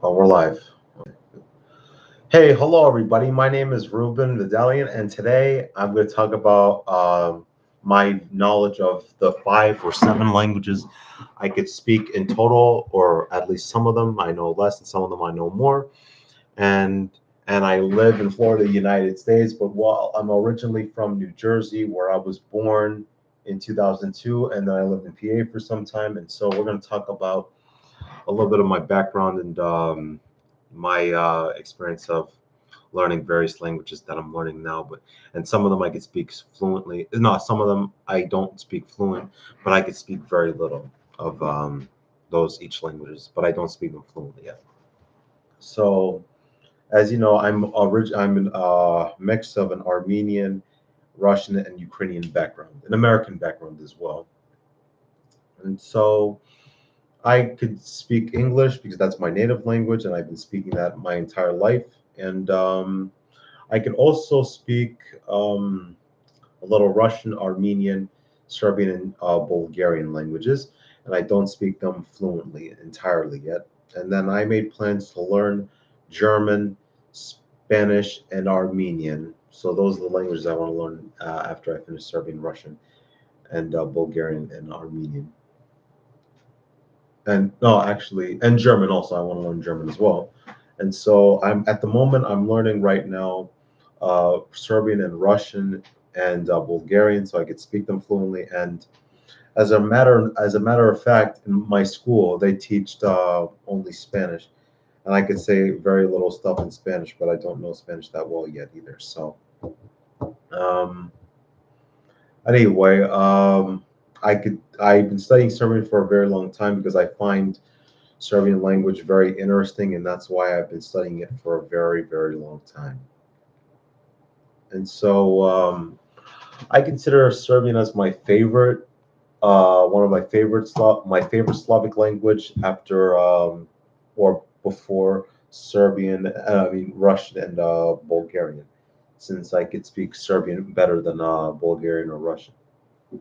Oh, we're live. Hey, hello everybody. My name is Ruben Vidalian, and today I'm going to talk about my knowledge of the 5 or 7 languages I could speak in total, or at least some of them I know less, and some of them I know more. And I live in Florida, United States, but while I'm originally from New Jersey, where I was born in 2002, and then I lived in PA for some time. And so we're going to talk about a little bit of my background and my experience of learning various languages that I'm learning now. But and some of them I could speak fluently. No, some of them I don't speak fluent, but I could speak very little of those each languages. But I don't speak them fluently yet. So as you know, I'm a mix of an Armenian, Russian, and Ukrainian background, an American background as well. And so I could speak English because that's my native language, and I've been speaking that my entire life. And I can also speak a little Russian, Armenian, Serbian, and Bulgarian languages, and I don't speak them fluently entirely yet. And then I made plans to learn German, Spanish, and Armenian. So those are the languages I want to learn after I finish Serbian, Russian, and Bulgarian and Armenian. And no, actually, and German also. I want to learn German as well. And so I'm at the moment I'm learning right now Serbian and Russian and Bulgarian, so I could speak them fluently. And as a matter of fact, in my school they teach only Spanish, and I could say very little stuff in Spanish, but I don't know Spanish that well yet either. So um, anyway, I've been studying Serbian for a very long time because I find Serbian language very interesting, and that's why I've been studying it for a very, very long time. And so I consider Serbian as my favorite, one of my favorite Slavic language after or before Serbian, I mean Russian and Bulgarian, since I could speak Serbian better than Bulgarian or Russian.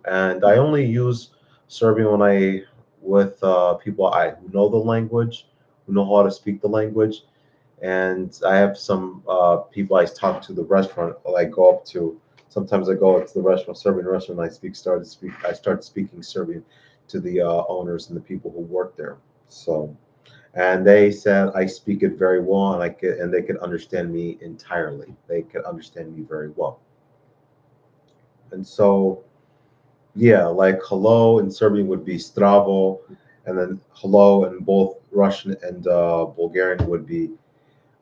And I only use Serbian when I with people I who know the language, who know how to speak the language, and I have some people I talk to the restaurant. I go up to. Sometimes I go up to the restaurant, Serbian restaurant. And I start speaking Serbian to the owners and the people who work there. So, and they said I speak it very well, and they could understand me entirely. They could understand me very well. And so yeah, like hello in Serbian would be stravo, and then hello in both Russian and Bulgarian would be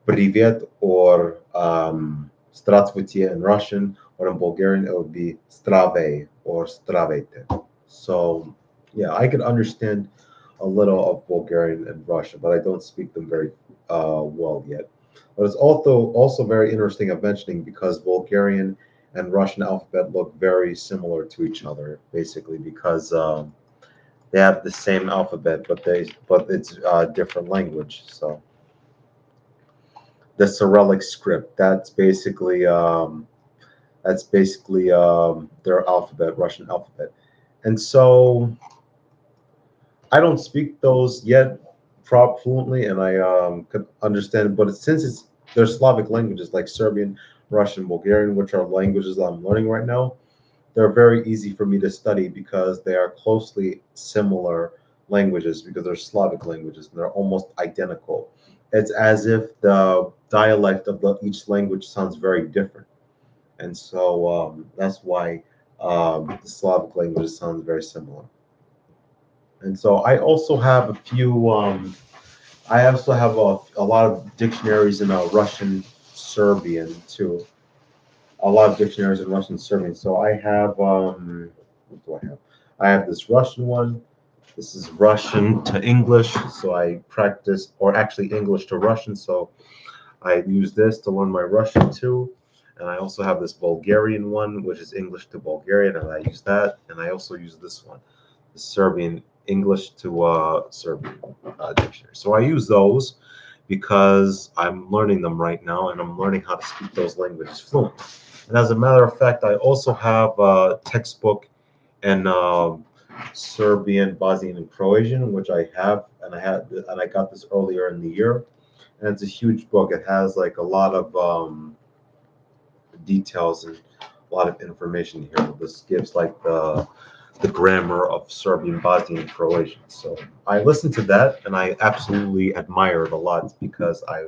privet or здравствуйте in Russian, or in Bulgarian it would be strave or stravete. So yeah, I could understand a little of Bulgarian and Russian, but I don't speak them very well yet. But it's also very interesting of mentioning because Bulgarian and Russian alphabet look very similar to each other, basically because they have the same alphabet, but it's a different language. So the Cyrillic script, that's basically their alphabet, Russian alphabet, and so I don't speak those yet fluently, and I could understand. But since they're Slavic languages like Serbian, Russian, Bulgarian, which are languages that I'm learning right now, they're very easy for me to study because they are closely similar languages because they're Slavic languages and they're almost identical. It's as if the dialect of each language sounds very different, and so that's why the Slavic languages sound very similar. And so I also have a few. I also have a lot of dictionaries in Russian Serbian too. A lot of dictionaries in Russian Serbian. So I have what do I have? I have this Russian one. This is Russian to English. So I practice, or actually English to Russian. So I use this to learn my Russian too. And I also have this Bulgarian one, which is English to Bulgarian, and I use that. And I also use this one, the Serbian English to Serbian dictionary. So I use those because I'm learning them right now, and I'm learning how to speak those languages fluently. And as a matter of fact, I also have a textbook in Serbian, Bosnian, and Croatian, which I have, and I got this earlier in the year. and it's a huge book. It has like a lot of details and a lot of information here. This gives like the grammar of Serbian, Bosnian, and Croatian. So I listened to that and I absolutely admire it a lot because I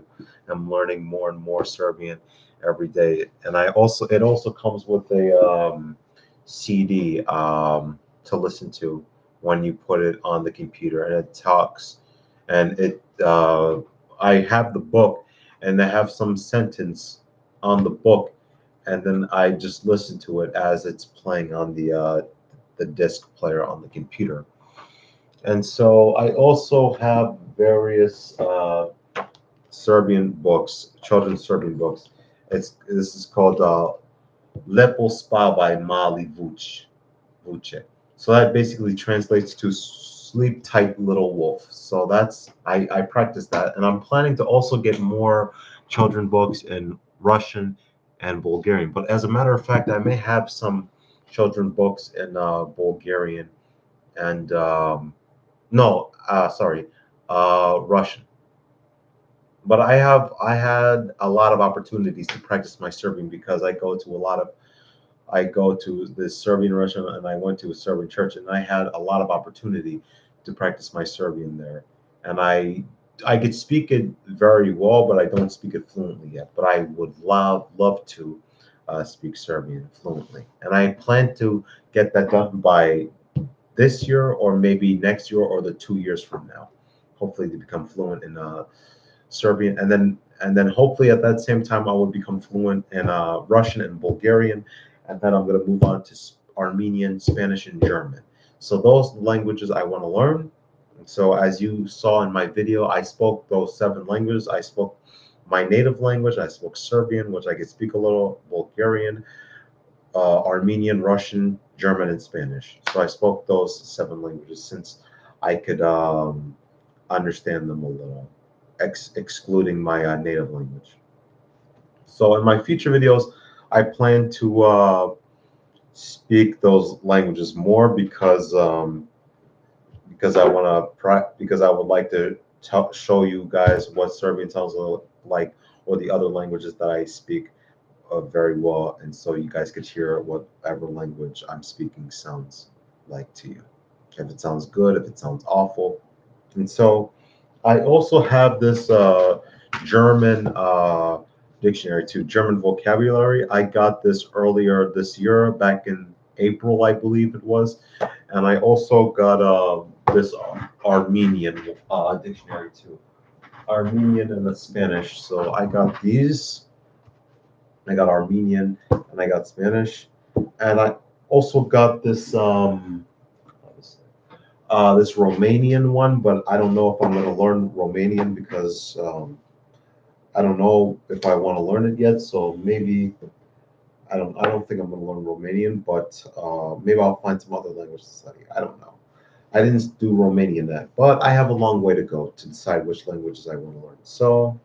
am learning more and more Serbian every day. And it also comes with a CD to listen to when you put it on the computer, and it talks, and it I have the book, and I have some sentence on the book, and then I just listen to it as it's playing on the disc player on the computer. And so I also have various Serbian books, children's Serbian books. This is called Lepo Spavaj Mali Vuče. So that basically translates to sleep tight little wolf. So I practice that, and I'm planning to also get more children books in Russian and Bulgarian. But as a matter of fact, I may have some children books in Bulgarian and no, sorry, Russian. But I had a lot of opportunities to practice my Serbian because I go to the Serbian restaurant and I went to a Serbian church, and I had a lot of opportunity to practice my Serbian there. And I could speak it very well, but I don't speak it fluently yet. But I would love to speak Serbian fluently, and I plan to get that done by this year or maybe next year or the 2 years from now. Hopefully, to become fluent in Serbian, and then hopefully at that same time I will become fluent in Russian and Bulgarian, and then I'm going to move on to Armenian, Spanish, and German. So those languages I want to learn. So as you saw in my video, I spoke those 7 languages. I spoke my native language. I spoke Serbian, which I could speak a little, Bulgarian, Armenian, Russian, German, and Spanish. So I spoke those 7 languages since I could understand them a little, excluding my native language. So in my future videos, I plan to speak those languages more because I want to because I would like to show you guys what Serbian sounds like, or the other languages that I speak very well, and so you guys could hear whatever language I'm speaking sounds like to you. If it sounds good, if it sounds awful. And so I also have this German dictionary too, German vocabulary. I got this earlier this year, back in April, I believe it was. And I also got this Armenian dictionary too, Armenian and the Spanish. So I got these. I got Armenian and I got Spanish, and I also got this Romanian one, but I don't know if I'm going to learn Romanian because I don't know if I want to learn it yet. So maybe I don't think I'm going to learn Romanian, but maybe I'll find some other language to study. I don't know. I didn't do Romanian yet, but I have a long way to go to decide which languages I want to learn. So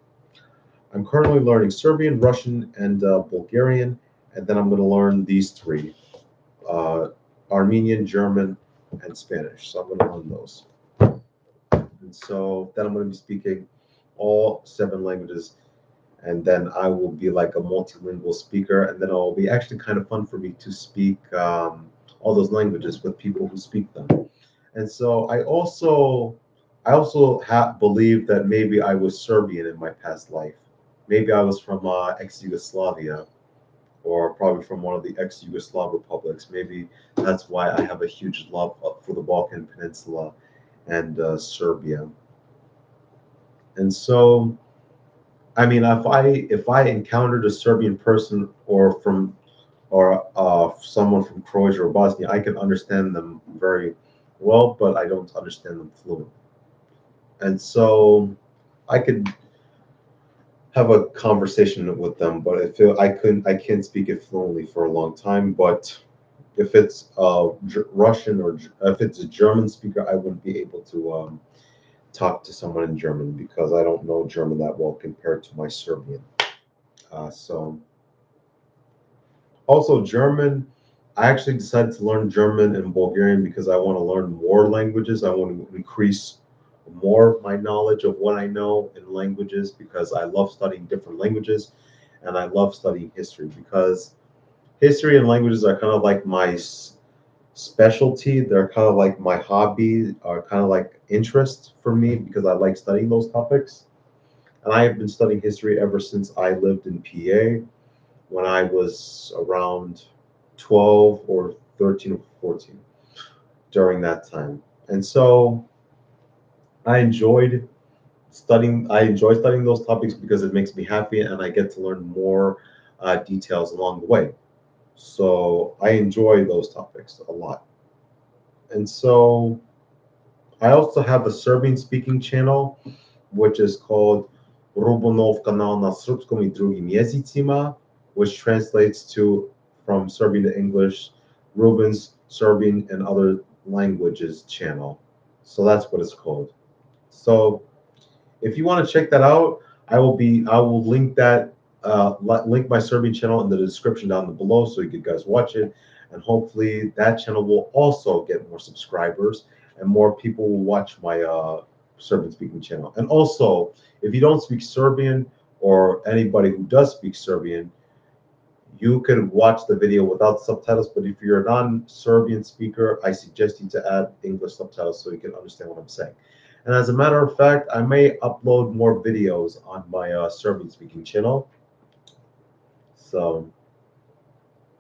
I'm currently learning Serbian, Russian, and Bulgarian, and then I'm going to learn these 3: uh, Armenian, German, and Spanish. So I'm going to learn those. And so then I'm going to be speaking all 7 languages, and then I will be like a multilingual speaker, and then it'll be actually kind of fun for me to speak all those languages with people who speak them. And so I also believe that maybe I was Serbian in my past life. Maybe I was from ex-Yugoslavia, or probably from one of the ex-Yugoslav republics. Maybe that's why I have a huge love for the Balkan Peninsula and Serbia. And so, I mean, if I encountered a Serbian person or someone from Croatia or Bosnia, I can understand them very well, but I don't understand them fluently. And so I could have a conversation with them, but I can't speak it fluently for a long time. But if it's Russian, or if it's a German speaker, I wouldn't be able to talk to someone in German because I don't know German that well compared to my Serbian. So also German, I actually decided to learn German and Bulgarian because I want to learn more languages. I want to increase more my knowledge of what I know in languages because I love studying different languages and I love studying history because history and languages are kind of like my specialty. They're kind of like my hobby, or kind of like interest for me because I like studying those topics. And I have been studying history ever since I lived in PA when I was around 12 or 13 or 14 during that time. And so I enjoyed I enjoy studying those topics because it makes me happy and I get to learn more details along the way. So I enjoy those topics a lot. And so I also have a Serbian speaking channel, which is called Rubunov kanal na srpskom I drugim jezicima, which translates to from Serbian to English, Ruben's Serbian and other languages channel. So that's what it's called. So if you want to check that out, I will link that link my Serbian channel in the description down below so you guys watch it, and hopefully that channel will also get more subscribers and more people will watch my Serbian speaking channel. And also, if you don't speak Serbian or anybody who does speak Serbian, you can watch the video without subtitles, but if you're a non-Serbian speaker, I suggest you to add English subtitles so you can understand what I'm saying. And as a matter of fact, I may upload more videos on my Serbian speaking channel. So,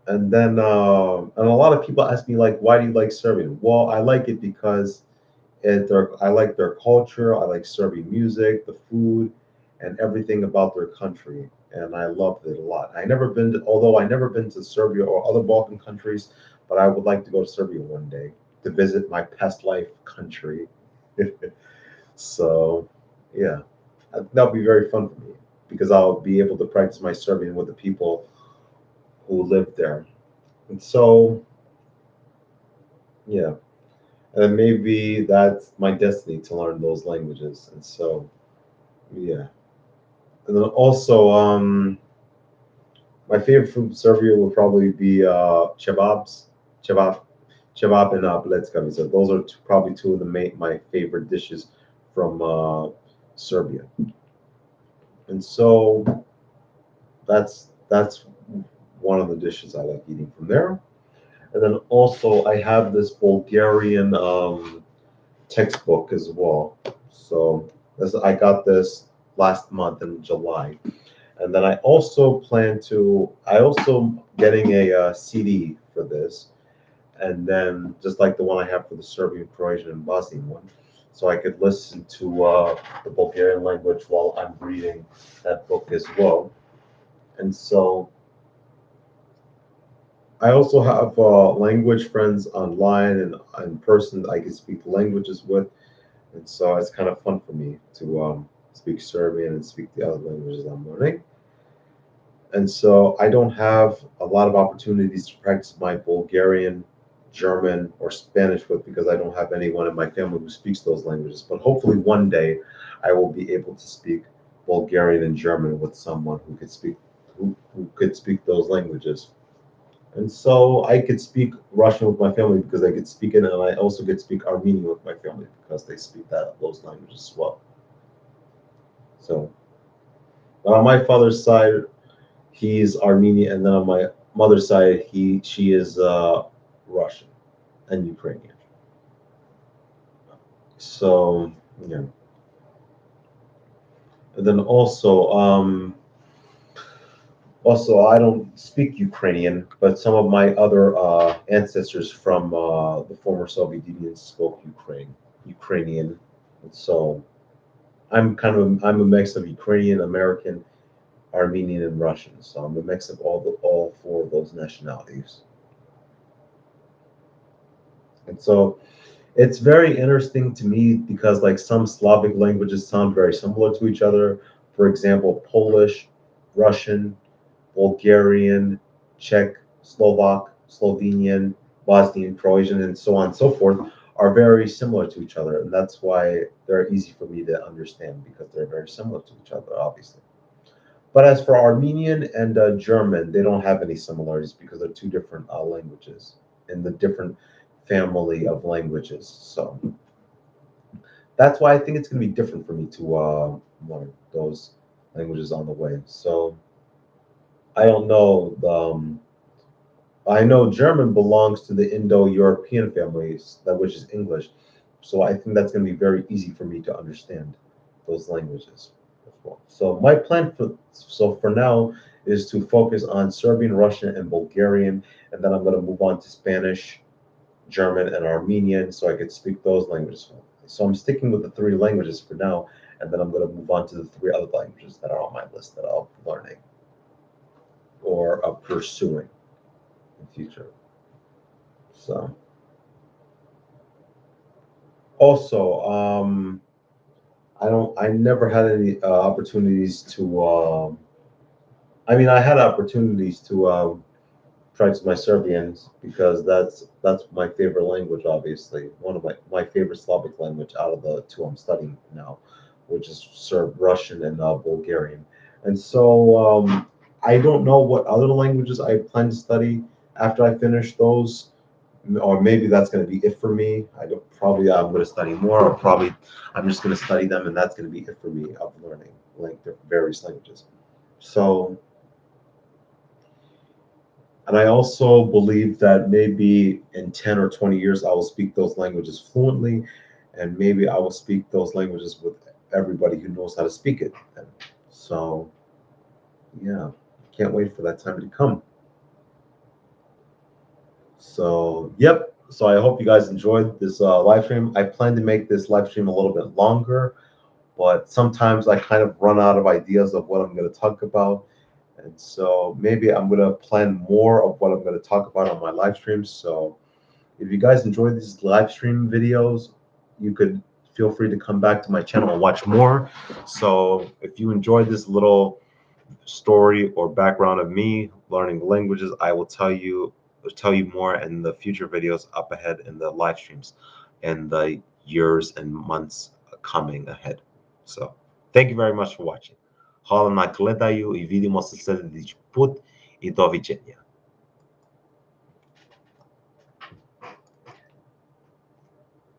and a lot of people ask me like, why do you like Serbian? Well, I like it because I like their culture. I like Serbian music, the food, and everything about their country. And I loved it a lot. Although I never been to Serbia or other Balkan countries, but I would like to go to Serbia one day to visit my past life country. So, yeah, that'll be very fun for me because I'll be able to practice my Serbian with the people who live there. And so, yeah, and maybe that's my destiny to learn those languages. And so, yeah. And then also, my favorite food in Serbia would probably be kebab, kebab and pleckavi. So those are probably two of my favorite dishes from Serbia. And so that's one of the dishes I like eating from there. And then also I have this Bulgarian textbook as well. So I got this last month in July. And then I also getting a CD for this, and then just like the one I have for the Serbian, Croatian, and Bosnian one, so I could listen to the Bulgarian language while I'm reading that book as well. And so I also have language friends online and in person that I can speak languages with, and so it's kind of fun for me to speak Serbian and speak the other languages I'm learning. And so I don't have a lot of opportunities to practice my Bulgarian, German, or Spanish with because I don't have anyone in my family who speaks those languages. But hopefully one day I will be able to speak Bulgarian and German with someone who could speak those languages. And so I could speak Russian with my family because I could speak it, and I also could speak Armenian with my family because they speak those languages as well. So on my father's side, he's Armenian, and then on my mother's side, she is Russian and Ukrainian. So yeah, and then also I don't speak Ukrainian, but some of my other ancestors from the former Soviet Union spoke Ukrainian, and so I'm a mix of Ukrainian, American, Armenian, and Russian. So I'm a mix of all four of those nationalities, and so it's very interesting to me because like some Slavic languages sound very similar to each other. For example, Polish, Russian, Bulgarian, Czech, Slovak, Slovenian, Bosnian, Croatian, and so on and so forth are very similar to each other. And that's why they're easy for me to understand because they're very similar to each other, obviously. But as for Armenian and German, they don't have any similarities because they're two different languages in the different family of languages. So that's why I think it's going to be different for me to learn those languages on the way. So I don't know. I know German belongs to the Indo-European families, that which is English. So I think that's going to be very easy for me to understand those languages as well. So my plan for now is to focus on Serbian, Russian, and Bulgarian, and then I'm going to move on to Spanish, German, and Armenian, so I could speak those languages. So I'm sticking with the three languages for now, and then I'm going to move on to the three other languages that are on my list that I'll be learning or pursuing in future. So also, I never had any opportunities to. I mean, I had opportunities to practice my Serbian because that's my favorite language, obviously. One of my favorite Slavic language out of the two I'm studying now, which is Serb, Russian, and Bulgarian. And so I don't know what other languages I plan to study after I finish those, or maybe that's going to be it for me. I don't probably I'm going to study more, or probably I'm just going to study them, and that's going to be it for me of learning like the various languages. So, and I also believe that maybe in 10 or 20 years I will speak those languages fluently, and maybe I will speak those languages with everybody who knows how to speak it. And so, yeah, can't wait for that time to come. So, yep. So I hope you guys enjoyed this live stream. I plan to make this live stream a little bit longer, but sometimes I kind of run out of ideas of what I'm going to talk about. And so maybe I'm going to plan more of what I'm going to talk about on my live streams. So if you guys enjoy these live stream videos, you could feel free to come back to my channel and watch more. So if you enjoyed this little story or background of me learning languages, I will tell you more in the future videos up ahead in the live streams in the years and months coming ahead. So thank you very much for watching. Hvala na gledaju I vidimo se sljedeći put I doviđenja.